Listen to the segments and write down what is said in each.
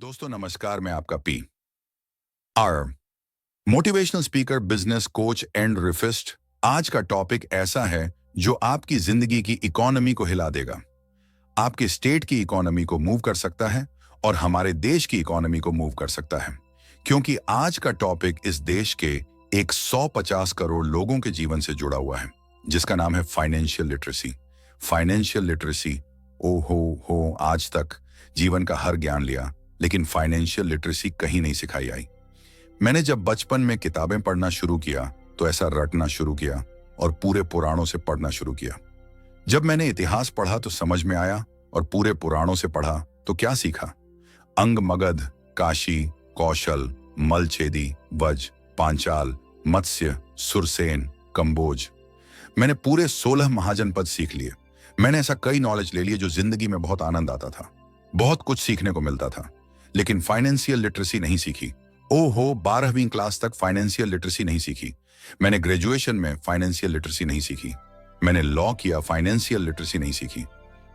दोस्तों नमस्कार, मैं आपका P R motivational speaker, business coach and रिफिस्ट। आज का टॉपिक ऐसा है जो आपकी जिंदगी की इकोनॉमी को हिला देगा, आपके स्टेट की इकोनॉमी को मूव कर सकता है और हमारे देश की इकोनॉमी को मूव कर सकता है। क्योंकि आज का टॉपिक इस देश के 150 करोड़ लोगों के जीवन से जुड़ा हुआ है, जिसका नाम है फाइनेंशियल लिटरेसी। फाइनेंशियल लिटरेसी, ओ हो आज तक जीवन का हर ज्ञान लिया, लेकिन फाइनेंशियल लिटरेसी कहीं नहीं सिखाई आई। मैंने जब बचपन में किताबें पढ़ना शुरू किया तो ऐसा रटना शुरू किया और पूरे पुराणों से पढ़ना शुरू किया। जब मैंने इतिहास पढ़ा तो समझ में आया और पूरे पुराणों से पढ़ा तो क्या सीखा? अंग मगध, काशी, कौशल, मलछेदी, वज, पांचाल, मत्स्य, सुरसेन, कंबोज। मैंने पूरे 16 महाजनपद सीख लिए। मैंने ऐसा कई नॉलेज ले लिए जो जिंदगी में बहुत आनंद आता था, बहुत कुछ सीखने को मिलता था, लेकिन फाइनेंशियल लिटरेसी नहीं सीखी। ओहो, 12वीं क्लास तक फाइनेंशियल लिटरेसी नहीं सीखी। मैंने ग्रेजुएशन में फाइनेंशियल लिटरेसी नहीं सीखी। मैंने लॉ किया, फाइनेंशियल लिटरेसी नहीं सीखी।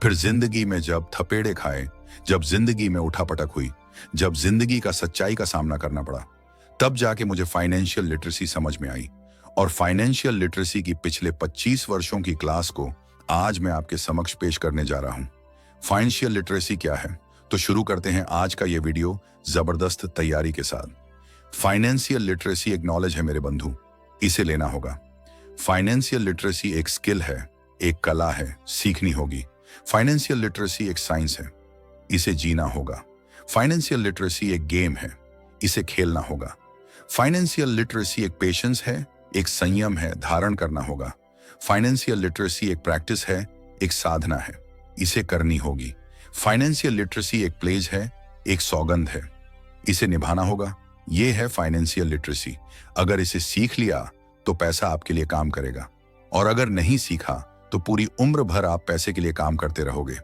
फिर जिंदगी में जब थपेड़े खाए, जब जिंदगी में उठापटक हुई, जब जिंदगी का सच्चाई का सामना करना पड़ा, तब जाके मुझे फाइनेंशियल लिटरेसी समझ में आई। और फाइनेंशियल लिटरेसी की पिछले 25 वर्षों की क्लास को आज मैं आपके समक्ष पेश करने जा रहा हूं। फाइनेंशियल लिटरेसी क्या है? तो शुरू करते हैं आज का ये वीडियो जबरदस्त तैयारी के साथ। फाइनेंशियल लिटरेसी एक नॉलेज है मेरे बंधु, इसे लेना होगा। फाइनेंशियल लिटरेसी एक स्किल है, एक कला है, सीखनी होगी। फाइनेंशियल लिटरेसी एक साइंस है, इसे जीना होगा। फाइनेंशियल लिटरेसी एक गेम है, इसे खेलना होगा। फाइनेंशियल लिटरेसी एक पेशेंस है, एक संयम है, धारण करना होगा। फाइनेंशियल लिटरेसी एक प्रैक्टिस है, एक साधना है, इसे करनी होगी। फाइनेंशियल लिटरेसी एक प्लेज है, एक सौगंध है, इसे निभाना होगा। यह है फाइनेंशियल लिटरेसी। अगर इसे सीख लिया तो पैसा आपके लिए काम करेगा, और अगर नहीं सीखा तो पूरी उम्र भर आप पैसे के लिए काम करते रहोगे।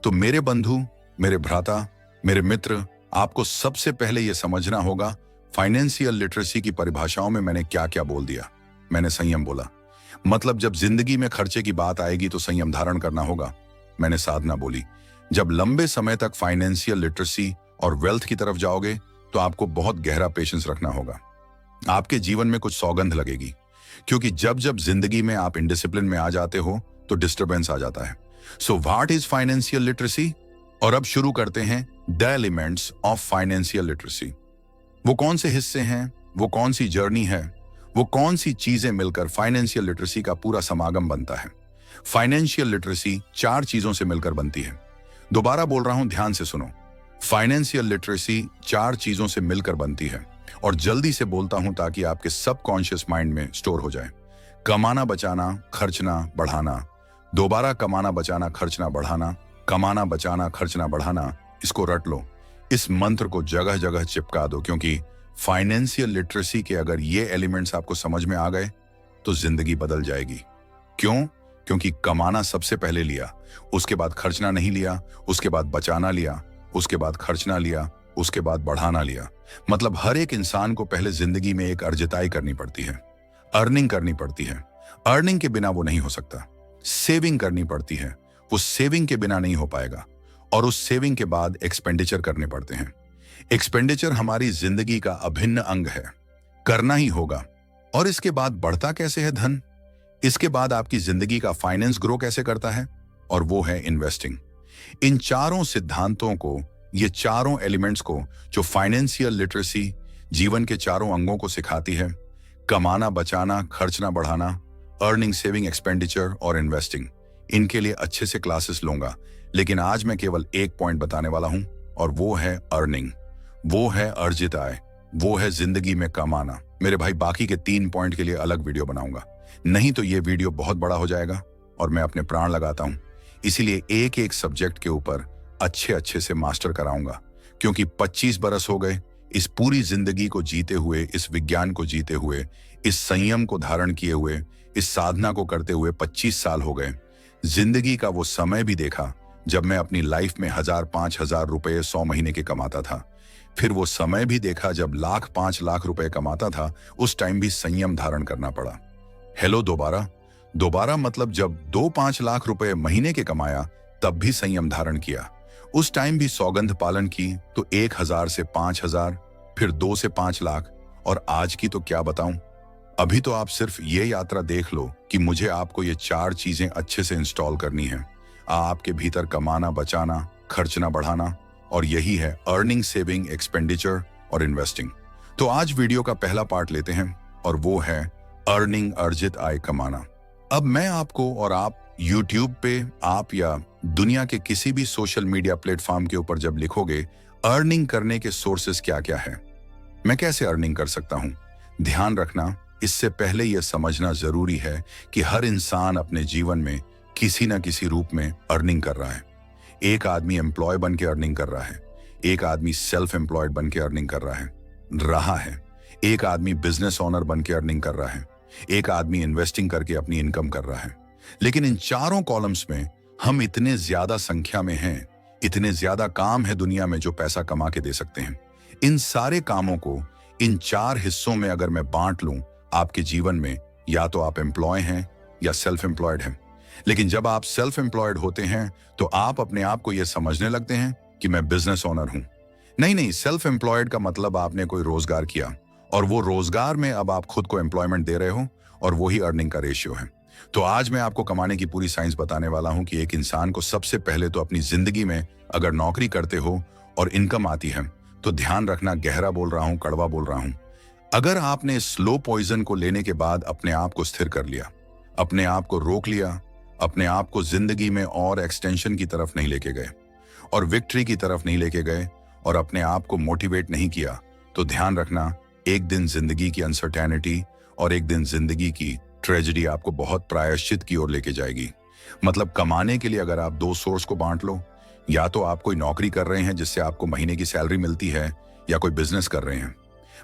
तो मेरे बंधु, मेरे भ्राता, मेरे मित्र, आपको सबसे पहले यह समझना होगा फाइनेंशियल लिटरेसी की परिभाषाओं में मैंने क्या क्या बोल दिया। मैंने संयम बोला, मतलब जब जिंदगी में खर्चे की बात आएगी तो संयम धारण करना होगा। मैंने साधना बोली, जब लंबे समय तक फाइनेंशियल लिटरेसी और वेल्थ की तरफ जाओगे तो आपको बहुत गहरा पेशेंस रखना होगा। आपके जीवन में कुछ सौगंध लगेगी, क्योंकि जब जब जिंदगी में आप इनडिसिप्लिन में आ जाते हो तो डिस्टर्बेंस आ जाता है। So what is financial literacy? और अब शुरू करते हैं the elements of financial literacy. वो कौन से हिस्से हैं, वो कौन सी जर्नी है, वो कौन सी चीजें मिलकर फाइनेंशियल लिटरेसी का पूरा समागम बनता है। फाइनेंशियल लिटरेसी 4 चीजों से मिलकर बनती है। दोबारा बोल रहा हूं, ध्यान से सुनो। फाइनेंशियल लिटरेसी 4 चीजों से मिलकर बनती है, और जल्दी से बोलता हूं ताकि आपके सबकॉन्शियस माइंड में स्टोर हो जाए। कमाना, बचाना, खर्चना, बढ़ाना। दोबारा कमाना, बचाना, खर्चना, बढ़ाना। कमाना, बचाना, खर्चना, बढ़ाना। इसको रट लो, इस मंत्र को जगह जगह चिपका दो, क्योंकि फाइनेंशियल लिटरेसी के अगर ये एलिमेंट्स आपको समझ में आ गए तो जिंदगी बदल जाएगी। क्यों? क्योंकि कमाना सबसे पहले लिया, उसके बाद खर्चना नहीं लिया, उसके बाद बचाना लिया, उसके बाद खर्चना लिया, उसके बाद बढ़ाना लिया। मतलब हर एक इंसान को पहले जिंदगी में एक अर्जिताई करनी पड़ती है, अर्निंग करनी पड़ती है। अर्निंग के बिना वो नहीं हो सकता। सेविंग करनी पड़ती है, वो सेविंग के बिना नहीं हो पाएगा। और उस सेविंग के बाद एक्सपेंडिचर करने पड़ते हैं। एक्सपेंडिचर हमारी जिंदगी का अभिन्न अंग है, करना ही होगा। और इसके बाद बढ़ता कैसे है धन? इसके बाद आपकी जिंदगी का फाइनेंस ग्रो कैसे करता है? और वो है इन्वेस्टिंग। इन चारों सिद्धांतों को, ये चारों एलिमेंट्स को जो फाइनेंशियल लिटरेसी जीवन के चारों अंगों को सिखाती है, कमाना, बचाना, खर्चना, बढ़ाना, अर्निंग, सेविंग, एक्सपेंडिचर और इन्वेस्टिंग, इनके लिए अच्छे से क्लासेस लूंगा। लेकिन आज मैं केवल एक पॉइंट बताने वाला हूं, और वो है अर्निंग, वो है अर्जित आय, वो है जिंदगी में कमाना। मेरे भाई, बाकी के 3 पॉइंट के लिए अलग वीडियो बनाऊंगा, नहीं तो ये वीडियो बहुत बड़ा हो जाएगा और मैं अपने प्राण लगाता हूं। इसीलिए एक एक सब्जेक्ट के ऊपर अच्छे से मास्टर कराऊंगा, क्योंकि 25 बरस हो गए इस पूरी जिंदगी को जीते हुए, इस विज्ञान को जीते हुए, इस संयम को धारण किए हुए, इस साधना को करते हुए 25 साल हो गए। जिंदगी का वो समय भी देखा जब मैं अपनी लाइफ में 1000, 5000 रुपए 100 महीने के कमाता था। फिर वो समय भी देखा जब लाख, 5 लाख रुपए कमाता था, उस टाइम भी संयम धारण करना पड़ा। हेलो, दोबारा मतलब जब 2-5 लाख रुपए महीने के कमाया तब भी संयम धारण किया। उस टाइम भी सौगंध पालन की तो 1,000 से 5,000, फिर 2 से 5 लाख, और आज की तो क्या बताऊं। अभी तो आप सिर्फ ये यात्रा देख लो कि मुझे आपको ये 4 चीजें अच्छे से इंस्टॉल करनी है। आपके भीतर कमाना, बचाना, खर्चना, बढ़ाना, और यही है अर्निंग, सेविंग, एक्सपेंडिचर और इन्वेस्टिंग। तो आज वीडियो का पहला पार्ट लेते हैं और वो है अर्निंग, अर्जित आय कमाना। अब मैं आपको और आप YouTube पे, आप या दुनिया के किसी भी सोशल मीडिया प्लेटफॉर्म के ऊपर जब लिखोगे अर्निंग करने के सोर्सेस क्या क्या है, मैं कैसे अर्निंग कर सकता हूं, ध्यान रखना इससे पहले यह समझना जरूरी है कि हर इंसान अपने जीवन में किसी न किसी रूप में अर्निंग कर रहा है। एक आदमी एम्प्लॉय बन के अर्निंग कर रहा है, एक आदमी सेल्फ एम्प्लॉयड बन के अर्निंग कर रहा है, एक आदमी बिजनेस ओनर बन के अर्निंग कर रहा है, एक आदमी इन्वेस्टिंग करके अपनी इनकम कर रहा है। लेकिन इन चारों कॉलम्स में हम इतने ज्यादा संख्या में हैं, इतने ज्यादा काम है दुनिया में जो पैसा कमा के दे सकते हैं। इन सारे कामों को इन 4 हिस्सों में अगर मैं बांट लूं आपके जीवन में, या तो आप एम्प्लॉय हैं या सेल्फ एम्प्लॉयड हैं। लेकिन जब आप सेल्फ एम्प्लॉयड होते हैं तो आप अपने आप को यह समझने लगते हैं कि मैं बिजनेस ओनर हूं। नहीं, सेल्फ एम्प्लॉयड का मतलब आपने कोई रोजगार किया और वो रोजगार में अब आप खुद को एम्प्लॉयमेंट दे रहे हो, और वही अर्निंग का रेशियो है। तो आज मैं आपको कमाने की पूरी साइंस बताने वाला हूं कि एक इंसान को सबसे पहले तो अपनी जिंदगी में अगर नौकरी करते हो और इनकम आती है तो ध्यान रखना, गहरा बोल रहा हूं, कड़वा बोल रहा हूं, अगर आपने स्लो पॉइजन को लेने के बाद अपने आप को स्थिर कर लिया, अपने आप को रोक लिया, अपने आप को जिंदगी में और एक्सटेंशन की तरफ नहीं लेके गए और विक्ट्री की तरफ नहीं लेके गए और अपने आप को मोटिवेट नहीं किया, तो ध्यान रखना एक दिन जिंदगी की अनसर्टेनिटी और एक दिन जिंदगी की ट्रेजेडी आपको बहुत प्रायश्चित की ओर लेके जाएगी। मतलब कमाने के लिए अगर आप 2 सोर्स को बांट लो, या तो आप कोई नौकरी कर रहे हैं जिससे आपको महीने की सैलरी मिलती है, या कोई बिजनेस कर रहे हैं।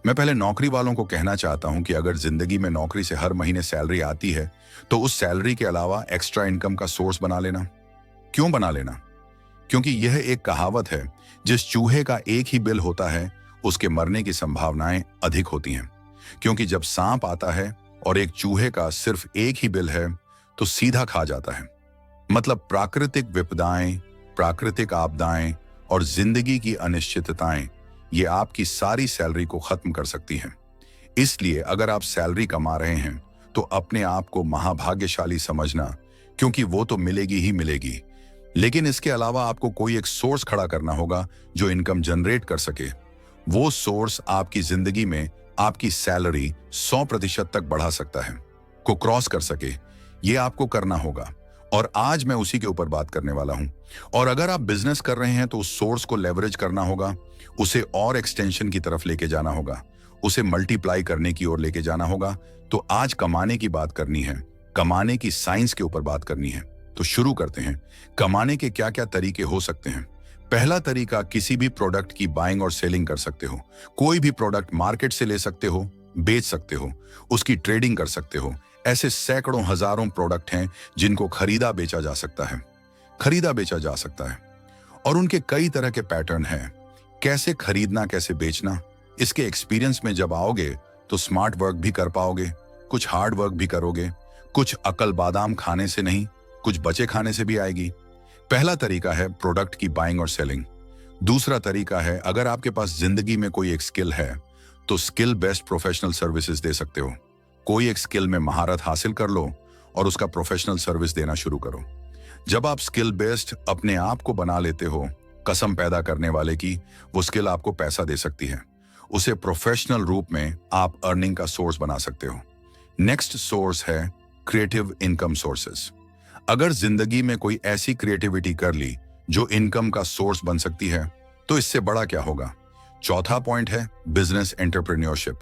मैं पहले नौकरी वालों को कहना चाहता हूं कि अगर जिंदगी में नौकरी से हर महीने सैलरी आती है तो उस सैलरी के अलावा एक्स्ट्रा इनकम का सोर्स बना लेना। क्यों बना लेना? क्योंकि यह एक कहावत है, जिस चूहे का एक ही बिल होता है उसके मरने की संभावनाएं अधिक होती हैं। क्योंकि जब सांप आता है और एक चूहे का सिर्फ एक ही बिल है तो सीधा खा जाता है। मतलब प्राकृतिक विपदाएं, प्राकृतिक आपदाएं और जिंदगी की अनिश्चितताएं, ये आपकी सारी सैलरी को खत्म कर सकती हैं। इसलिए अगर आप सैलरी कमा रहे हैं तो अपने आप को महाभाग्यशाली समझना, क्योंकि वो तो मिलेगी ही मिलेगी। लेकिन इसके अलावा आपको कोई एक सोर्स खड़ा करना होगा जो इनकम जनरेट कर सके। वो सोर्स आपकी जिंदगी में आपकी सैलरी 100% तक बढ़ा सकता है, को क्रॉस कर सके। ये आपको करना होगा और आज मैं उसी के ऊपर बात करने वाला हूं। और अगर आप बिजनेस कर रहे हैं तो उस सोर्स को लेवरेज करना होगा, उसे और एक्सटेंशन की तरफ लेके जाना होगा, उसे मल्टीप्लाई करने की ओर लेके जाना होगा। तो आज कमाने की बात करनी है, कमाने की साइंस के ऊपर बात करनी है। तो शुरू करते हैं। कमाने के क्या क्या तरीके हो सकते हैं। पहला तरीका, किसी भी प्रोडक्ट की बाइंग और सेलिंग कर सकते हो। कोई भी प्रोडक्ट मार्केट से ले सकते हो, बेच सकते हो, उसकी ट्रेडिंग कर सकते हो। ऐसे सैकड़ों हजारों प्रोडक्ट हैं जिनको खरीदा बेचा जा सकता है, खरीदा बेचा जा सकता है। और उनके कई तरह के पैटर्न हैं। कैसे खरीदना, कैसे बेचना, इसके एक्सपीरियंस में जब आओगे तो स्मार्ट वर्क भी कर पाओगे, कुछ हार्ड वर्क भी करोगे, कुछ अकल बादाम खाने से नहीं, कुछ बचे खाने से भी आएगी। पहला तरीका है प्रोडक्ट की बाइंग और सेलिंग। दूसरा तरीका है, अगर आपके पास जिंदगी में कोई एक स्किल है तो स्किल बेस्ड प्रोफेशनल सर्विसेज दे सकते हो। कोई एक स्किल में महारत हासिल कर लो और उसका प्रोफेशनल सर्विस देना शुरू करो। जब आप स्किल बेस्ड अपने आप को बना लेते हो, कसम पैदा करने वाले की, वो स्किल आपको पैसा दे सकती है। उसे प्रोफेशनल रूप में आप अर्निंग का सोर्स बना सकते हो। नेक्स्ट सोर्स है क्रिएटिव इनकम सोर्सेस। अगर जिंदगी में कोई ऐसी क्रिएटिविटी कर ली जो इनकम का सोर्स बन सकती है तो इससे बड़ा क्या होगा। चौथा पॉइंट है बिजनेस एंटरप्रेन्योरशिप।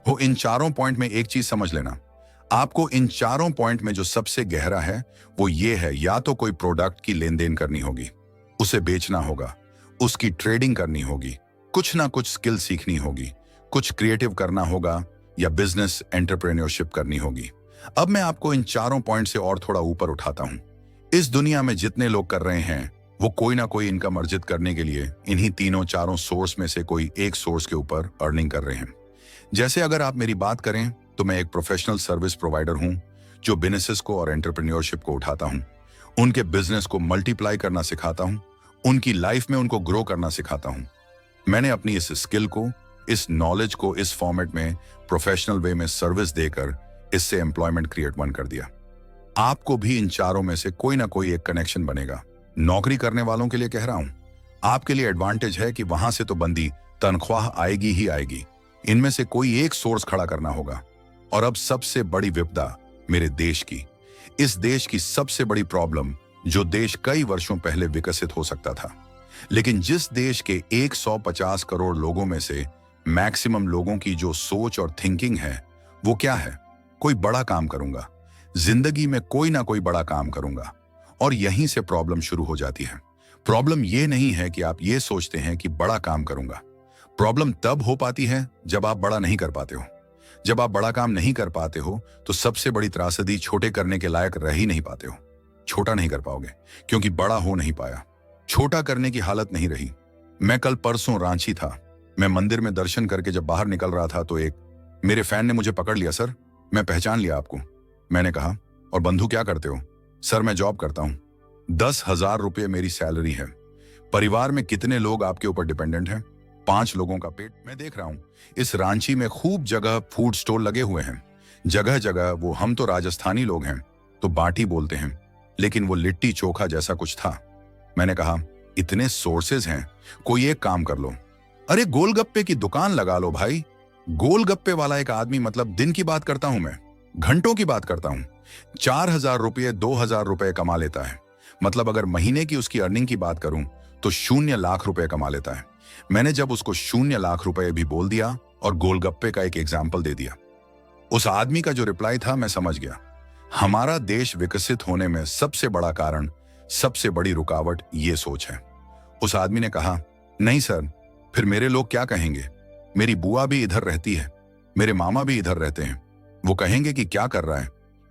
हो इन चारों पॉइंट में एक चीज समझ लेना। आपको इन चारों पॉइंट में जो सबसे गहरा है वो ये है, या तो कोई प्रोडक्ट की लेन देन करनी होगी, उसे बेचना होगा, उसकी ट्रेडिंग करनी होगी, कुछ ना कुछ स्किल सीखनी होगी, कुछ क्रिएटिव करना होगा, या बिजनेस एंटरप्रेन्योरशिप करनी होगी। अब मैं आपको इन चारों पॉइंट से और थोड़ा ऊपर उठाता हूं। इस दुनिया में जितने लोग कर रहे हैं वो कोई ना कोई इनकम अर्जित करने के लिए इन्हीं तीनों चारों सोर्स में से कोई एक सोर्स के ऊपर अर्निंग कर रहे हैं। जैसे अगर आप मेरी बात करें तो मैं एक प्रोफेशनल सर्विस प्रोवाइडर हूं जो बिजनेसेस को और एंटरप्रेन्योरशिप को उठाता हूं, उनके बिजनेस को मल्टीप्लाई करना सिखाता हूं, उनकी लाइफ में उनको ग्रो करना सिखाता हूं। मैंने अपनी इस स्किल को, इस नॉलेज को इस फॉर्मेट में प्रोफेशनल वे में सर्विस देकर इससे एम्प्लॉयमेंट क्रिएट वन कर दिया। आपको भी इन चारों में से कोई ना कोई एक कनेक्शन बनेगा। नौकरी करने वालों के लिए कह रहा हूं, आपके लिए एडवांटेज है कि वहां से तो बंदी तनख्वाह आएगी ही आएगी। इनमें से कोई एक सोर्स खड़ा करना होगा। और अब सबसे बड़ी विपदा मेरे देश की, इस देश की सबसे बड़ी प्रॉब्लम, जो देश कई वर्षों पहले विकसित हो सकता था, लेकिन जिस देश के 150 करोड़ लोगों में से मैक्सिमम लोगों की जो सोच और थिंकिंग है, वो क्या है? कोई बड़ा काम करूंगा, जिंदगी में कोई ना कोई बड़ा काम करूंगा। और यहीं से प्रॉब्लम शुरू हो जाती है। प्रॉब्लम ये नहीं है कि आप ये सोचते हैं कि बड़ा काम करूंगा। प्रॉब्लम तब हो पाती है जब आप बड़ा नहीं कर पाते हो। जब आप बड़ा काम नहीं कर पाते हो तो सबसे बड़ी त्रासदी छोटे करने के लायक रह ही नहीं पाते हो। छोटा नहीं कर पाओगे क्योंकि बड़ा हो नहीं पाया। छोटा करने की हालत नहीं रही। मैं कल परसों रांची था। मैं मंदिर में दर्शन करके जब बाहर निकल रहा था तो एक मेरे फैन ने मुझे पकड़ लिया। सर, मैं पहचान लिया आपको। मैंने कहा, और बंधु क्या करते हो? सर, मैं जॉब करता हूं। 10,000 रुपये मेरी सैलरी है। परिवार में कितने लोग आपके ऊपर डिपेंडेंट हैं? 5 लोगों का पेट मैं देख रहा हूं। इस रांची में खूब जगह फूड स्टॉल लगे हुए हैं। जगह जगह वो, हम तो राजस्थानी लोग हैं तो बाटी बोलते हैं, लेकिन वो लिट्टी चोखा जैसा कुछ था। मैंने कहा, इतने सोर्सेज हैं, कोई एक काम कर लो। अरे गोलगप्पे की दुकान लगा लो भाई। गोलगप्पे वाला एक आदमी, मतलब दिन की बात करता हूं मैं, घंटों की बात करता हूं, 4,000 रुपये 2,000 रुपये कमा लेता है। मतलब अगर महीने की उसकी अर्निंग की बात करूं तो 0 लाख रुपए कमा लेता है। मैंने जब उसको 0 लाख रुपए भी बोल दिया और गोलगप्पे का एक एग्जाम्पल दे दिया, उस आदमी का जो रिप्लाई था मैं समझ गया। हमारा देश विकसित होने में सबसे बड़ा कारण, सबसे बड़ी रुकावट ये सोच है। उस आदमी ने कहा, नहीं सर, फिर मेरे लोग क्या कहेंगे? मेरी बुआ भी इधर रहती है, मेरे मामा भी इधर रहते हैं। वो कहेंगे कि क्या कर रहा है,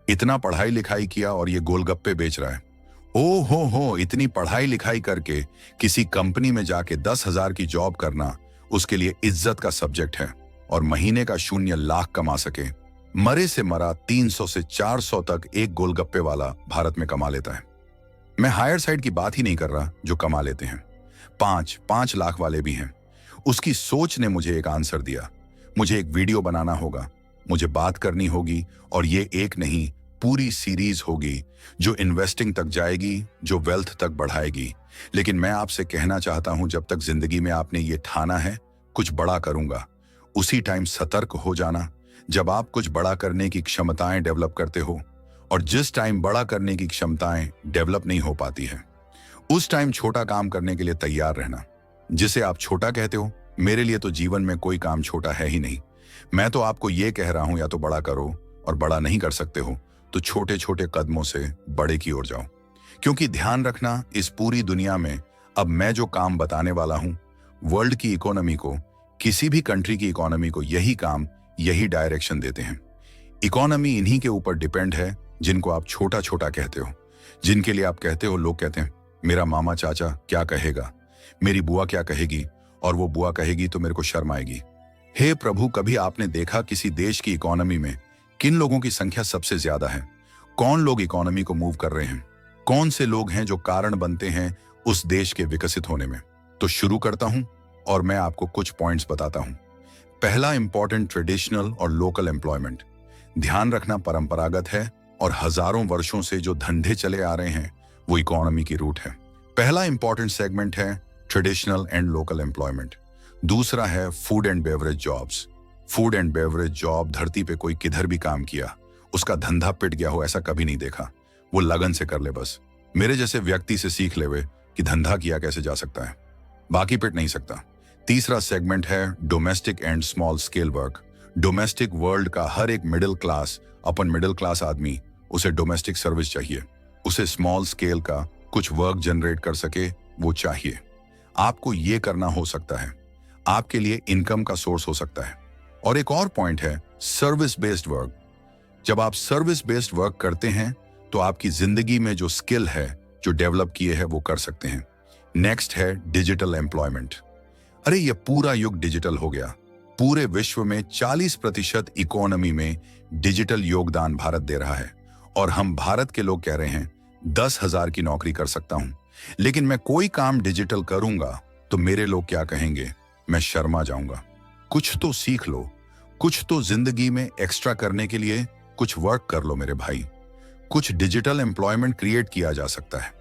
इतना पढ़ाई लिखाई किया और ये गोलगप्पे बेच रहा है। ओ हो, इतनी पढ़ाई लिखाई करके किसी कंपनी में जाके 10,000 की जॉब करना उसके लिए इज्जत का सब्जेक्ट है। और महीने का 0 लाख कमा सके, मरे से मरा 300 से 400 तक एक गोलगप्पे वाला भारत में कमा लेता है। मैं हायर साइड की बात ही नहीं कर रहा जो कमा लेते हैं, 5 लाख वाले भी हैं। उसकी सोच ने मुझे एक आंसर दिया। मुझे एक वीडियो बनाना होगा, मुझे बात करनी होगी, और ये एक नहीं पूरी सीरीज होगी जो इन्वेस्टिंग तक जाएगी, जो वेल्थ तक बढ़ाएगी। लेकिन मैं आपसे कहना चाहता हूं, जब तक जिंदगी में आपने ये ठाना है कुछ बड़ा करूंगा, उसी टाइम सतर्क हो जाना। जब आप कुछ बड़ा करने की क्षमताएं डेवलप करते हो और जिस टाइम बड़ा करने की क्षमताएं डेवलप नहीं हो पाती है, उस टाइम छोटा काम करने के लिए तैयार रहना। जिसे आप छोटा कहते हो, मेरे लिए तो जीवन में कोई काम छोटा है ही नहीं। मैं तो आपको ये कह रहा हूं, या तो बड़ा करो, और बड़ा नहीं कर सकते हो तो छोटे छोटे कदमों से बड़े की ओर जाओ। क्योंकि ध्यान रखना, इस पूरी दुनिया में अब मैं जो काम बताने वाला हूं, वर्ल्ड की इकोनॉमी को, किसी भी कंट्री की इकोनॉमी को यही काम, यही डायरेक्शन देते हैं। इकोनॉमी इन्हीं के ऊपर डिपेंड है जिनको आप छोटा छोटा कहते हो, जिनके लिए आप कहते हो, लोग कहते हैं मेरा मामा चाचा क्या कहेगा, मेरी बुआ क्या कहेगी, और वो बुआ कहेगी तो मेरे को शर्म आएगी। हे प्रभु, कभी आपने देखा किसी देश की इकोनॉमी में किन लोगों की संख्या सबसे ज्यादा है? कौन लोग इकोनॉमी को मूव कर रहे हैं? कौन से लोग हैं जो कारण बनते हैं उस देश के विकसित होने में? तो शुरू करता हूं और मैं आपको कुछ पॉइंट्स बताता हूं। पहला इंपॉर्टेंट, ट्रेडिशनल और लोकल एम्प्लॉयमेंट। ध्यान रखना, परंपरागत है और हजारों वर्षों से जो धंधे चले आ रहे हैं वो इकोनॉमी की रूट है। पहला इंपॉर्टेंट सेगमेंट है ट्रेडिशनल एंड लोकल एम्प्लॉयमेंट। दूसरा है food and beverage jobs. Food and beverage job, धरती पे कोई किधर भी काम किया, उसका धंधा पिट गया हो ऐसा कभी नहीं देखा। वो लगन से कर ले बस। मेरे जैसे व्यक्ति से सीख ले वे कि धंधा किया कैसे जा सकता है, बाकी पिट नहीं सकता। तीसरा सेगमेंट है domestic and small scale work. Domestic world का हर एक मिडिल क्लास, अपन मिडिल क्लास आदमी, उसे डोमेस्टिक सर्विस चाहिए, उसे स्मॉल स्केल का कुछ वर्क जनरेट कर सके वो चाहिए। आपको ये करना हो सकता है, आपके लिए इनकम का सोर्स हो सकता है। और एक और पॉइंट है सर्विस बेस्ड वर्क। जब आप सर्विस बेस्ड वर्क करते हैं तो आपकी जिंदगी में जो स्किल है, जो डेवलप किए हैं, वो कर सकते हैं। नेक्स्ट है डिजिटल एम्प्लॉयमेंट। अरे ये पूरा युग डिजिटल हो गया। पूरे विश्व में 40% इकोनॉमी में डिजिटल योगदान भारत दे रहा है, और हम भारत के लोग कह रहे हैं 10,000 की नौकरी कर सकता हूं, लेकिन मैं कोई काम डिजिटल करूंगा तो मेरे लोग क्या कहेंगे, मैं शर्मा जाऊंगा। कुछ तो सीख लो, कुछ तो जिंदगी में एक्स्ट्रा करने के लिए कुछ वर्क कर लो मेरे भाई। कुछ डिजिटल एम्प्लॉयमेंट क्रिएट किया जा सकता है।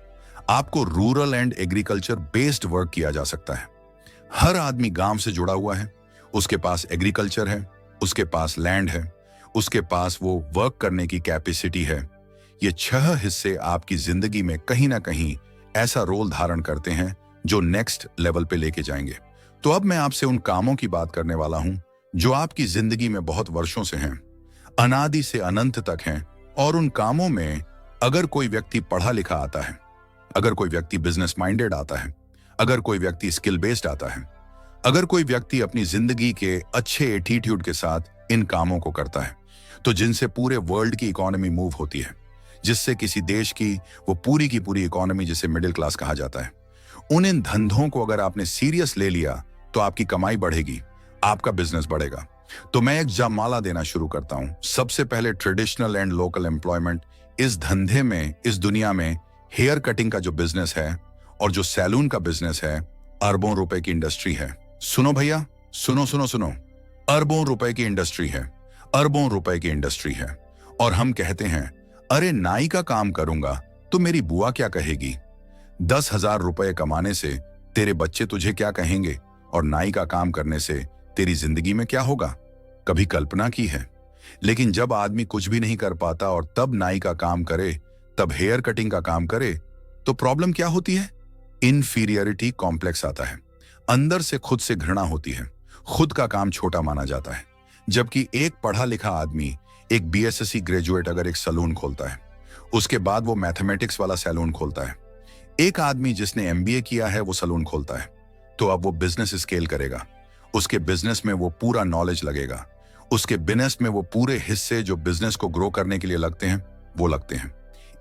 आपको rural and agriculture based work किया जा सकता है। हर आदमी गांव से जुड़ा हुआ है, उसके पास एग्रीकल्चर है, उसके पास लैंड है, उसके पास वो वर्क करने की कैपेसिटी है। ये 6 हिस्से आपकी जिंदगी में कहीं ना कहीं ऐसा रोल धारण करते हैं जो नेक्स्ट लेवल पे लेके जाएंगे। तो अब मैं आपसे उन कामों की बात करने वाला हूं जो आपकी जिंदगी में बहुत वर्षों से हैं, अनादि से अनंत तक हैं। और उन कामों में अगर कोई व्यक्ति पढ़ा लिखा आता है, अगर कोई व्यक्ति बिजनेस माइंडेड आता है, अगर कोई व्यक्ति स्किल बेस्ड आता है, अगर कोई व्यक्ति अपनी जिंदगी के अच्छे एटीट्यूड के साथ इन कामों को करता है, तो जिनसे पूरे वर्ल्ड की इकोनॉमी मूव होती है, जिससे किसी देश की वो पूरी की पूरी इकोनॉमी, जिसे मिडिल क्लास कहा जाता है, उन इन धंधों को अगर आपने सीरियस ले लिया तो आपकी कमाई बढ़ेगी, आपका बिजनेस बढ़ेगा। तो मैं एक जमाला देना शुरू करता हूं। सबसे पहले ट्रेडिशनल एंड लोकल एम्प्लॉयमेंट। इस धंधे में, इस दुनिया में हेयर कटिंग का जो बिजनेस है और जो सैलून का बिजनेस है, अरबों रुपए की इंडस्ट्री है। सुनो भैया, सुनो सुनो सुनो, अरबों रुपए की इंडस्ट्री है, अरबों रुपए की इंडस्ट्री है। और हम कहते हैं, अरे नाई का काम करूंगा तो मेरी बुआ क्या कहेगी, 10,000 रुपए कमाने से तेरे बच्चे तुझे क्या कहेंगे, और नाई का काम करने से तेरी जिंदगी में क्या होगा। कभी कल्पना की है? लेकिन जब आदमी कुछ भी नहीं कर पाता और तब नाई का काम करे, तब हेयर कटिंग का काम करे, तो प्रॉब्लम क्या होती है? इनफीरियरिटी कॉम्प्लेक्स आता है। अंदर से खुद से घृणा होती है, खुद का काम छोटा माना जाता है। जबकि एक पढ़ा लिखा आदमी, एक बीएसएससी ग्रेजुएट अगर एक सैलून खोलता है, उसके बाद वो मैथमेटिक्स वाला सैलून खोलता है, एक आदमी जिसने एमबीए किया है वो सैलून खोलता है, तो अब वो बिजनेस स्केल करेगा। उसके बिजनेस में वो पूरा नॉलेज लगेगा, उसके बिजनेस में वो पूरे हिस्से जो बिजनेस को ग्रो करने के लिए लगते हैं वो लगते हैं।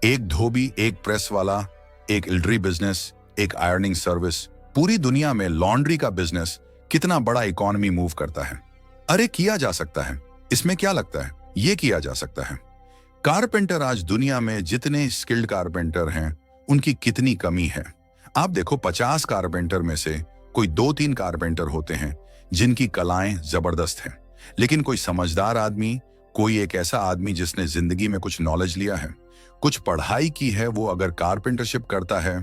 एक धोबी, एक प्रेस वाला, एक इल्ड्री बिजनेस, एक आयरनिंग सर्विस, पूरी दुनिया में लॉन्ड्री का बिजनेस कितना बड़ा इकोनॉमी मूव करता है। अरे किया जा सकता है, इसमें क्या लगता है, ये किया जा सकता है। कारपेंटर, आज दुनिया में जितने स्किल्ड कारपेंटर हैं उनकी कितनी कमी है। आप देखो, 50 कारपेंटर में से कोई 2-3 कारपेंटर होते हैं जिनकी कलाएं जबरदस्त हैं। लेकिन कोई समझदार आदमी, कोई एक ऐसा आदमी जिसने जिंदगी में कुछ नॉलेज लिया है, कुछ पढ़ाई की है, वो अगर कारपेंटरशिप करता है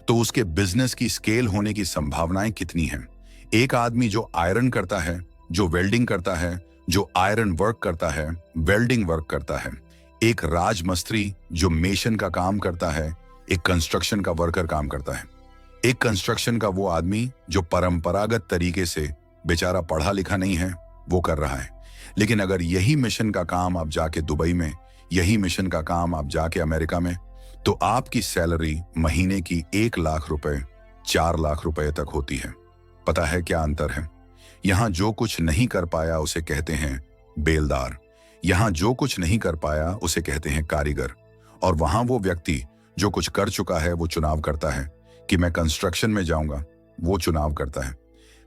तो उसके बिजनेस की स्केल होने की संभावनाएं कितनी हैं। एक आदमी जो आयरन करता है, जो वेल्डिंग करता है, जो आयरन वर्क करता है, वेल्डिंग वर्क करता है, एक राजमिस्त्री जो मेशन का काम करता है, एक कंस्ट्रक्शन का वर्कर काम करता है, एक कंस्ट्रक्शन का वो आदमी जो परंपरागत तरीके से बेचारा पढ़ा लिखा नहीं है वो कर रहा है। लेकिन अगर यही मिशन का काम आप जाके दुबई में, यही मिशन का काम आप जाके अमेरिका में, तो आपकी सैलरी महीने की 1 लाख रुपए 4 लाख रुपए तक होती है। पता है क्या अंतर है? यहां जो कुछ नहीं कर पाया उसे कहते हैं बेलदार, यहां जो कुछ नहीं कर पाया उसे कहते हैं कारीगर, और वहां वो व्यक्ति जो कुछ कर चुका है वो चुनाव करता है कि मैं कंस्ट्रक्शन में जाऊंगा, वो चुनाव करता है,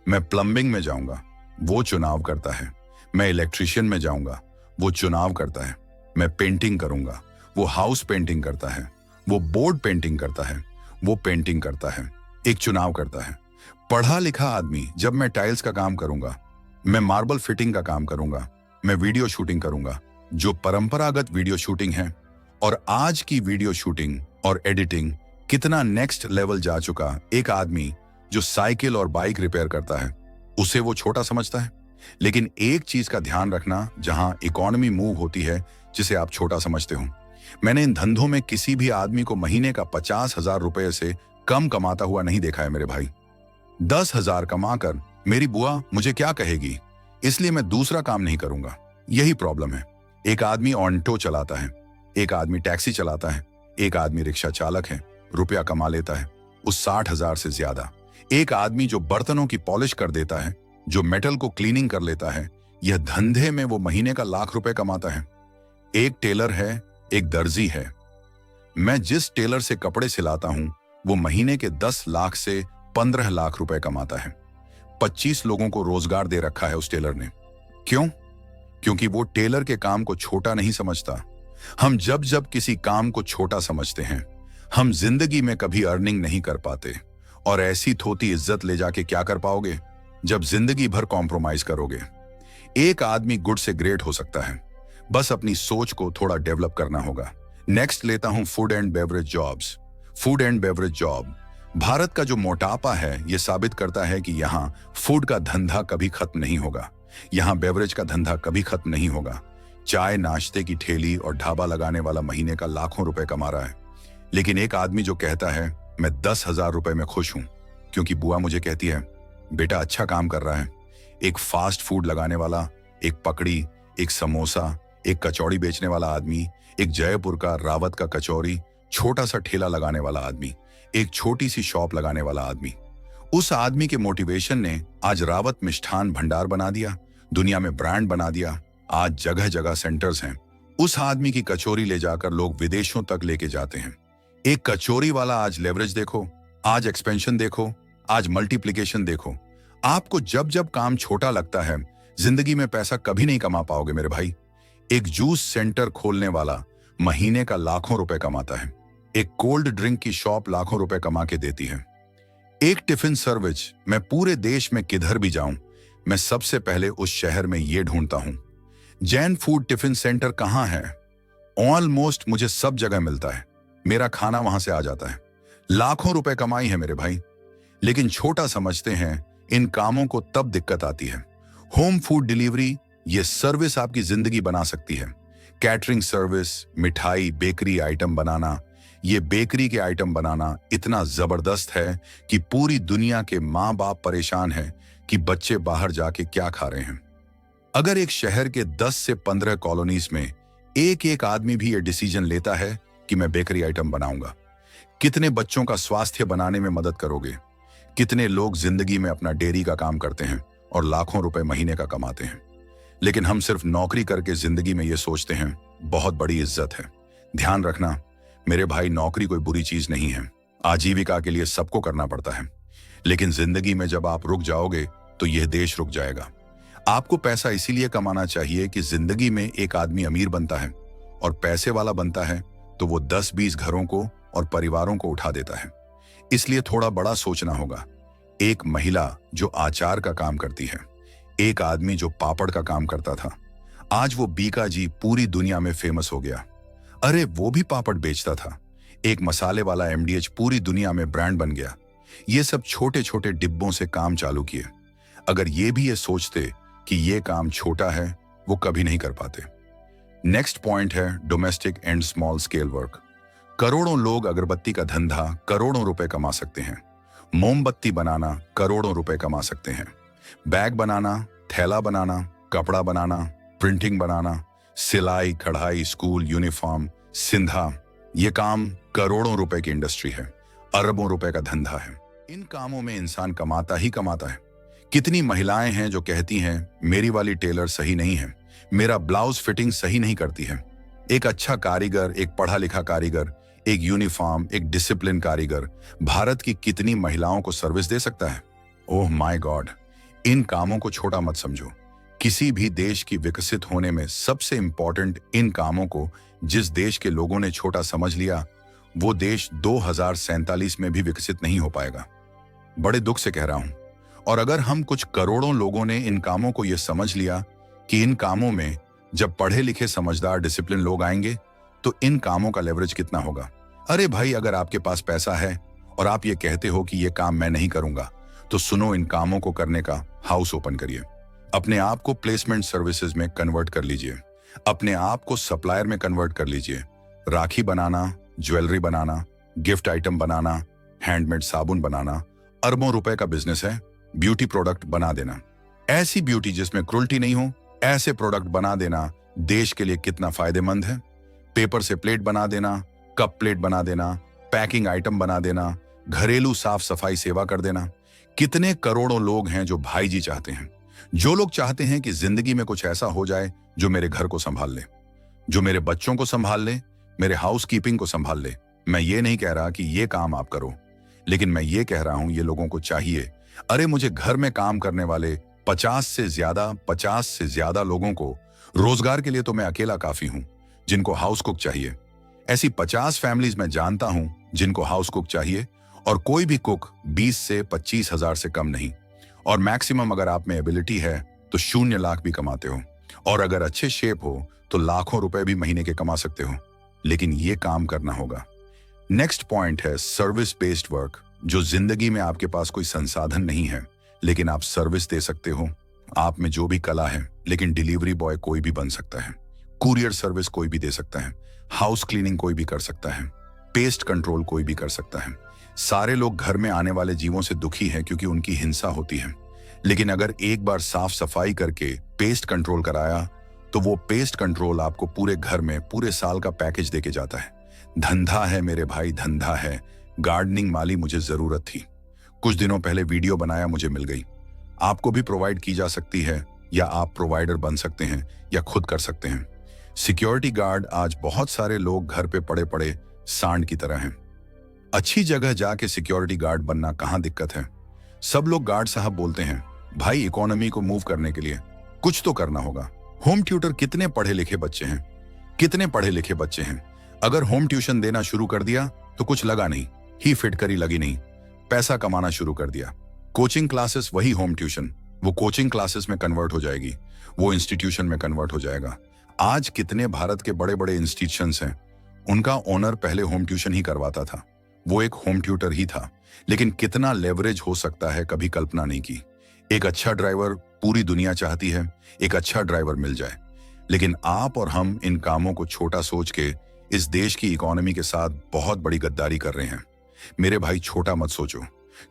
मैं प्लम्बिंग में जाऊंगा, वो चुनाव करता है, मैं इलेक्ट्रिशियन में जाऊंगा, वो चुनाव करता है, मैं पेंटिंग करूंगा, वो हाउस पेंटिंग करता है, वो बोर्ड पेंटिंग करता है, वो पेंटिंग करता है, एक चुनाव करता है। पढ़ा लिखा आदमी, जब मैं टाइल्स का काम करूंगा, मैं मार्बल फिटिंग का काम करूंगा, मैं वीडियो शूटिंग करूंगा, जो परंपरागत वीडियो शूटिंग है, और आज की वीडियो शूटिंग और एडिटिंग कितना नेक्स्ट लेवल जा चुका। एक आदमी जो साइकिल और बाइक रिपेयर करता है उसे वो छोटा समझता है। लेकिन एक चीज का ध्यान रखना, जहां इकोनॉमी मूव होती है जिसे आप छोटा समझते हो, मैंने इन धंधों में किसी भी आदमी को महीने का 50,000 रुपए से कम कमाता हुआ नहीं देखा है मेरे भाई। 10,000 कमाकर मेरी बुआ मुझे क्या कहेगी, इसलिए मैं दूसरा काम नहीं करूंगा। यही प्रॉब्लम है। एक आदमी ऑटो चलाता है, एक आदमी टैक्सी चलाता है, एक आदमी रिक्शा चालक है, रुपया कमा लेता है उस 60,000 से ज्यादा। एक आदमी जो बर्तनों की पॉलिश कर देता है, जो मेटल को क्लीनिंग कर लेता है, यह धंधे में वो महीने का लाख रुपए कमाता है। एक टेलर है, एक दर्जी है। मैं जिस टेलर से कपड़े सिलाता हूं वो महीने के 10 लाख से 15 लाख रुपए कमाता है। 25 लोगों को रोजगार दे रखा है उस टेलर ने। क्यों? क्योंकि वो टेलर के काम को छोटा नहीं समझता। हम जब जब किसी काम को छोटा समझते हैं, हम जिंदगी में कभी अर्निंग नहीं कर पाते और ऐसी थोती इज्जत ले जाके क्या कर पाओगे जब जिंदगी भर कॉम्प्रोमाइज करोगे। एक आदमी गुड से ग्रेट हो सकता है, बस अपनी सोच को थोड़ा डेवलप करना होगा। नेक्स्ट लेता हूं food and beverage jobs. Food and beverage job, Bharat का जो मोटापा है यह साबित करता है कि यहाँ फूड का धंधा कभी खत्म नहीं होगा, यहाँ बेवरेज का धंधा कभी खत्म नहीं होगा। चाय नाश्ते की ठेली और ढाबा लगाने वाला महीने का लाखों रुपए कमा रहा है, लेकिन एक आदमी जो कहता है मैं 10,000 रुपए में खुश हूं क्योंकि बुआ मुझे कहती है बेटा अच्छा काम कर रहा है। एक फास्ट फूड लगाने वाला, एक पकड़ी, एक समोसा, एक कचौड़ी बेचने वाला आदमी, एक जयपुर का रावत का कचौरी, छोटा सा ठेला लगाने वाला आदमी, एक छोटी सी शॉप लगाने वाला आदमी। उस आदमी के मोटिवेशन ने आज रावत मिष्ठान भंडार बना दिया, दुनिया में ब्रांड बना दिया। आज जगह जगह सेंटर्स हैं। उस आदमी की कचौरी ले जाकर लोग विदेशों तक लेके जाते हैं। एक कचौरी वाला आज लेवरेज देखो, आज एक्सपेंशन देखो, आज मल्टीप्लिकेशन देखो। आपको जब जब काम छोटा लगता है जिंदगी में पैसा कभी नहीं कमा पाओगे मेरे भाई। एक जूस सेंटर खोलने वाला महीने का लाखों रुपए कमाता है, एक कोल्ड ड्रिंक की शॉप लाखों रुपए कमा के देती है। एक टिफिन सर्विस, मैं पूरे देश में किधर भी जाऊं मैं सबसे पहले उस शहर में ये ढूंढता हूं जैन फूड टिफिन सेंटर कहां है। ऑलमोस्ट मुझे सब जगह मिलता है, मेरा खाना वहां से आ जाता है। लाखों रुपए कमाई है मेरे भाई, लेकिन छोटा समझते हैं। इन कामों को तब दिक्कत आती है। होम फूड डिलीवरी, ये सर्विस आपकी जिंदगी बना सकती है। कैटरिंग सर्विस, मिठाई बेकरी आइटम बनाना, ये बेकरी के आइटम बनाना इतना जबरदस्त है कि पूरी दुनिया के माँ बाप परेशान हैं कि बच्चे बाहर जाके क्या खा रहे हैं। अगर एक शहर के 10 से 15 कॉलोनीज में एक एक आदमी भी ये डिसीजन लेता है कि मैं बेकरी आइटम बनाऊंगा, कितने बच्चों का स्वास्थ्य बनाने में मदद करोगे। कितने लोग जिंदगी में अपना डेयरी का काम करते हैं और लाखों रुपए महीने का कमाते हैं, लेकिन हम सिर्फ नौकरी करके जिंदगी में ये सोचते हैं बहुत बड़ी इज्जत है। ध्यान रखना मेरे भाई, नौकरी कोई बुरी चीज नहीं है। आजीविका के लिए सबको करना पड़ता है, लेकिन जिंदगी में जब आप रुक जाओगे तो यह देश रुक जाएगा। आपको पैसा इसीलिए कमाना चाहिए कि जिंदगी में एक आदमी अमीर बनता है और पैसे वाला बनता है तो वो 10-20 घरों को और परिवारों को उठा देता है। इसलिए थोड़ा बड़ा सोचना होगा। एक महिला जो आचार का काम करती है, एक आदमी जो पापड़ का काम करता था, आज वो बीका जी पूरी दुनिया में फेमस हो गया। अरे वो भी पापड़ बेचता था। एक मसाले वाला एमडीएच पूरी दुनिया में ब्रांड बन गया। ये सब छोटे छोटे डिब्बों से काम चालू किए। अगर ये भी ये सोचते कि ये काम छोटा है, वो कभी नहीं कर पाते। नेक्स्ट पॉइंट है domestic and small scale work. करोड़ों लोग अगरबत्ती का धंधा करोड़ों रुपए कमा सकते हैं। मोमबत्ती बनाना करोड़ों रुपए कमा सकते हैं। बैग बनाना, थैला बनाना, कपड़ा बनाना, प्रिंटिंग बनाना, सिलाई कढ़ाई, स्कूल यूनिफॉर्म, सिंधा, ये काम करोड़ों रुपए की इंडस्ट्री है, अरबों रुपए का धंधा है। इन कामों में इंसान कमाता ही कमाता है। कितनी महिलाएं हैं जो कहती हैं मेरी वाली टेलर सही नहीं है, मेरा ब्लाउज फिटिंग सही नहीं करती है। एक अच्छा कारीगर, एक पढ़ा लिखा कारीगर, एक यूनिफॉर्म, एक डिसिप्लिन कारीगर भारत की कितनी महिलाओं को सर्विस दे सकता है। ओह माय गॉड, इन कामों को छोटा मत समझो। किसी भी देश की विकसित होने में सबसे इंपॉर्टेंट इन कामों को जिस देश के लोगों ने छोटा समझ लिया, वो देश 2047 में भी विकसित नहीं हो पाएगा। बड़े दुख से कह रहा हूं। और अगर हम कुछ करोड़ों लोगों ने इन कामों को यह समझ लिया कि इन कामों में जब पढ़े लिखे समझदार डिसिप्लिन लोग आएंगे तो इन कामों का लेवरेज कितना होगा। अरे भाई, अगर आपके पास पैसा है और आप ये कहते हो कि ये काम मैं नहीं करूंगा, तो सुनो, इन कामों को करने का हाउस ओपन करिए। अपने आप को प्लेसमेंट सर्विसेज में कन्वर्ट कर लीजिए, अपने आप को सप्लायर में कन्वर्ट कर लीजिए। राखी बनाना, ज्वेलरी बनाना, गिफ्ट आइटम बनाना, हैंडमेड साबुन बनाना अरबों रुपए का बिजनेस है। ब्यूटी प्रोडक्ट बना देना, ऐसी ब्यूटी जिसमें क्रुएल्टी नहीं हो, ऐसे प्रोडक्ट बना देना देश के लिए कितना फायदेमंद है। पेपर से प्लेट बना देना, कप प्लेट बना देना, पैकिंग आइटम बना देना, घरेलू साफ सफाई सेवा कर देना। कितने करोड़ों लोग हैं जो भाई जी चाहते हैं, जो लोग चाहते हैं कि जिंदगी में कुछ ऐसा हो जाए जो मेरे घर को संभाल ले, जो मेरे बच्चों को संभाल ले, मेरे हाउस कीपिंग को संभाल ले। मैं ये नहीं कह रहा कि ये काम आप करो, लेकिन मैं ये कह रहा हूं ये लोगों को चाहिए। अरे मुझे घर में काम करने वाले 50 से ज्यादा लोगों को रोजगार के लिए तो मैं अकेला काफी हूं, जिनको हाउस कुक चाहिए। ऐसी 50 फैमिलीज मैं जानता हूं जिनको हाउस कुक चाहिए, और कोई भी कुक 20 से 25,000 से कम नहीं। और मैक्सिमम अगर आप में एबिलिटी है तो 0 लाख भी कमाते हो, और अगर अच्छे शेप हो तो लाखों रुपए भी महीने के कमा सकते हो। लेकिन ये काम करना होगा। नेक्स्ट पॉइंट है सर्विस बेस्ड वर्क, जो जिंदगी में आपके पास कोई संसाधन नहीं है लेकिन आप सर्विस दे सकते हो। आप में जो भी कला है, लेकिन डिलीवरी बॉय कोई भी बन सकता है, कुरियर सर्विस कोई भी दे सकता है, हाउस क्लीनिंग कोई भी कर सकता है, पेस्ट कंट्रोल कोई भी कर सकता है। सारे लोग घर में आने वाले जीवों से दुखी हैं क्योंकि उनकी हिंसा होती है, लेकिन अगर एक बार साफ सफाई करके पेस्ट कंट्रोल कराया तो वो पेस्ट कंट्रोल आपको पूरे घर में पूरे साल का पैकेज देके जाता है। धंधा है मेरे भाई, धंधा है। गार्डनिंग माली मुझे जरूरत थी, कुछ दिनों पहले वीडियो बनाया, मुझे मिल गई। आपको भी प्रोवाइड की जा सकती है, या आप प्रोवाइडर बन सकते हैं या खुद कर सकते हैं। सिक्योरिटी गार्ड आज बहुत सारे लोग घर पे पड़े पड़े सांड की तरह हैं। अच्छी जगह जाके सिक्योरिटी गार्ड बनना कहाँ दिक्कत है। सब लोग गार्ड साहब बोलते हैं। भाई, इकोनॉमी को मूव करने के लिए कुछ तो करना होगा। होम ट्यूटर कितने पढ़े लिखे बच्चे हैं, कितने पढ़े लिखे बच्चे हैं। अगर होम ट्यूशन देना शुरू कर दिया तो कुछ लगा नहीं, ही फिट करी लगी नहीं, पैसा कमाना शुरू कर दिया। कोचिंग क्लासेस वही होम ट्यूशन, वो कोचिंग क्लासेस में कन्वर्ट हो जाएगी, वो इंस्टीट्यूशन में कन्वर्ट हो जाएगा। आज कितने भारत के बड़े बड़े इंस्टीट्यूशंस हैं, उनका ओनर पहले होम ट्यूशन ही करवाता था, वो एक होम ट्यूटर ही था। लेकिन कितना लेवरेज हो सकता है, कभी कल्पना नहीं की। एक अच्छा ड्राइवर पूरी दुनिया चाहती है, एक अच्छा ड्राइवर मिल जाए, लेकिन आप और हम इन कामों को छोटा सोच के इस देश की इकोनॉमी के साथ बहुत बड़ी गद्दारी कर रहे हैं। मेरे भाई, छोटा मत सोचो,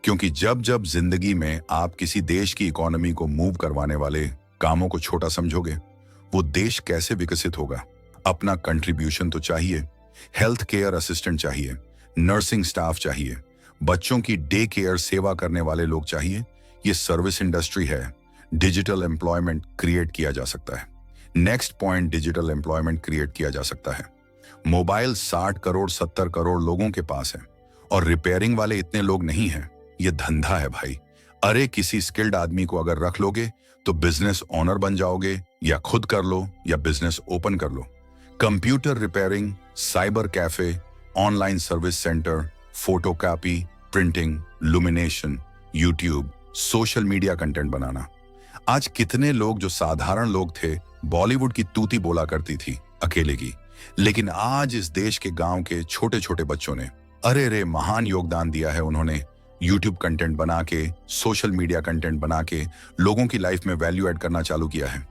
क्योंकि जब जब जिंदगी में आप किसी देश की इकोनॉमी को मूव करवाने वाले कामों को छोटा समझोगे, वो देश कैसे विकसित होगा। अपना कंट्रीब्यूशन तो चाहिए, हेल्थ केयर असिस्टेंट चाहिए, नर्सिंग स्टाफ चाहिए, बच्चों की डे केयर सेवा करने वाले लोग चाहिए। ये सर्विस इंडस्ट्री है, डिजिटल एम्प्लॉयमेंट क्रिएट किया जा सकता है। Next point, digital employment create किया जा सकता है। मोबाइल 60 करोड़ 70 करोड़ लोगों के पास है, और रिपेयरिंग वाले इतने लोग नहीं हैं। ये धंधा है भाई। अरे, किसी स्किल्ड आदमी को अगर रख लोगे तो बिजनेस ओनर बन जाओगे, या खुद कर लो या बिजनेस ओपन कर लो। Computer repairing, cyber cafe, online service centre, photocopy, printing, lamination, YouTube, social media content बनाना। आज कितने लोग जो साधारण लोग थे, बॉलीवुड की तूती बोला करती थी अकेले की, लेकिन आज इस देश के गांव के छोटे छोटे बच्चों ने अरे रे महान योगदान दिया है। उन्होंने यूट्यूब कंटेंट बना के, सोशल मीडिया कंटेंट बना के लोगों की लाइफ में वैल्यू ऐड करना चालू किया है।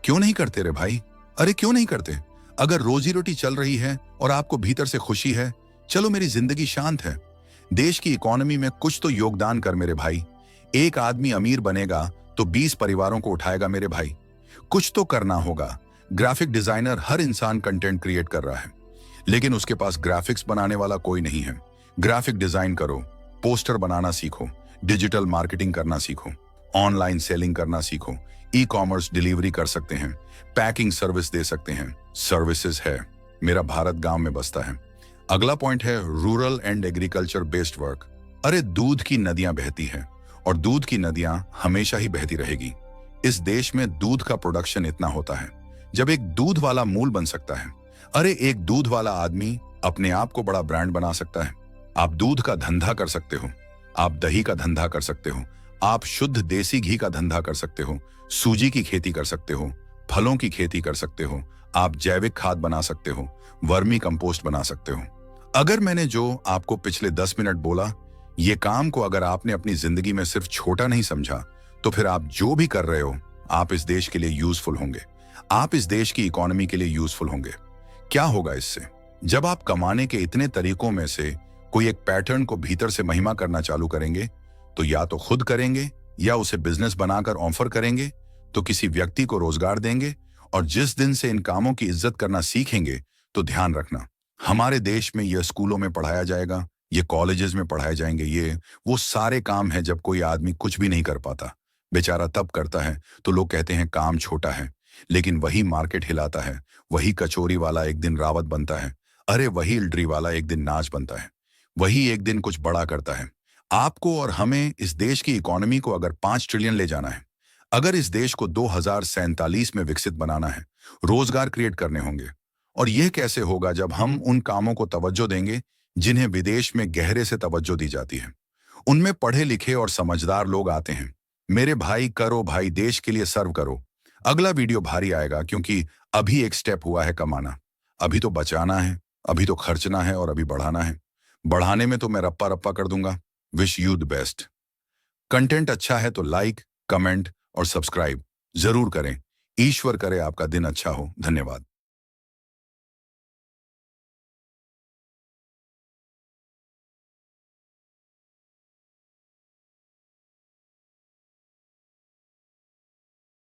क्यों नहीं करते रे भाई? अरे क्यों नहीं करते? अगर रोजी रोटी चल रही है और आपको भीतर से खुशी है, चलो मेरी जिंदगी शांत है, देश की इकोनॉमी में कुछ तो योगदान कर मेरे भाई। एक आदमी अमीर बनेगा तो 20 परिवारों को उठाएगा मेरे भाई। कुछ तो करना होगा। ग्राफिक डिजाइनर, हर इंसान कंटेंट क्रिएट कर रहा है, लेकिन उसके पास ग्राफिक्स बनाने वाला कोई नहीं है। ग्राफिक डिजाइन करो, पोस्टर बनाना सीखो, डिजिटल मार्केटिंग करना सीखो, ऑनलाइन सेलिंग करना सीखो, ई कॉमर्स डिलीवरी कर सकते हैं, पैकिंग सर्विस दे सकते हैं। सर्विसेज है। मेरा भारत गांव में बसता है। अगला पॉइंट है rural and agriculture based work. अरे, दूध की नदियां बहती हैं, और दूध की नदियां हमेशा ही बहती रहेगी। इस देश में दूध का प्रोडक्शन इतना होता है, जब एक दूध वाला मूल बन सकता है। अरे, एक दूध वाला आदमी अपने आप को बड़ा ब्रांड बना सकता है। आप दूध का धंधा कर सकते हो, आप दही का धंधा कर सकते हो, आप शुद्ध देसी घी का धंधा कर सकते हो, सूजी की खेती कर सकते हो, फलों की खेती कर सकते हो, आप जैविक खाद बना सकते हो, वर्मी कंपोस्ट बना सकते हो। अगर मैंने जो आपको पिछले 10 मिनट बोला, ये काम को अगर आपने अपनी जिंदगी में सिर्फ छोटा नहीं समझा, तो फिर आप जो भी कर रहे हो, आप इस देश के लिए यूजफुल होंगे, आप इस देश की इकोनॉमी के लिए यूजफुल होंगे। क्या होगा इससे? जब आप कमाने के इतने तरीकों में से कोई एक पैटर्न को भीतर से महिमा करना चालू करेंगे, तो या तो खुद करेंगे या उसे बिजनेस बनाकर ऑफर करेंगे, तो किसी व्यक्ति को रोजगार देंगे। और जिस दिन से इन कामों की इज्जत करना सीखेंगे, तो ध्यान रखना, हमारे देश में यह स्कूलों में पढ़ाया जाएगा, ये कॉलेजेस में पढ़ाए जाएंगे। ये वो सारे काम है जब कोई आदमी कुछ भी नहीं कर पाता, बेचारा तब करता है तो लोग कहते हैं काम छोटा है। लेकिन वही मार्केट हिलाता है, वही कचौरी वाला एक दिन रावत बनता है, अरे वही इल्ड्री वाला एक दिन नाच बनता है, वही एक दिन कुछ बड़ा करता है। आपको और हमें इस देश की इकोनॉमी को अगर 5 ट्रिलियन ले जाना है, अगर इस देश को 2047 में विकसित बनाना है, रोजगार क्रिएट करने होंगे। और यह कैसे होगा? जब हम उन कामों को तवज्जो देंगे जिन्हें विदेश में गहरे से तवज्जो दी जाती है। उनमें पढ़े लिखे और समझदार लोग आते हैं। मेरे भाई, करो भाई, देश के लिए सर्व करो। अगला वीडियो भारी आएगा क्योंकि अभी एक स्टेप हुआ है कमाना। अभी तो बचाना है, अभी तो खर्चना है और अभी बढ़ाना है। बढ़ाने में तो मैं रप्पा रप्पा कर दूंगा। Wish you the best. Content अच्छा है तो लाइक, कमेंट और सब्सक्राइब जरूर करें। ईश्वर करे आपका दिन अच्छा हो। धन्यवाद।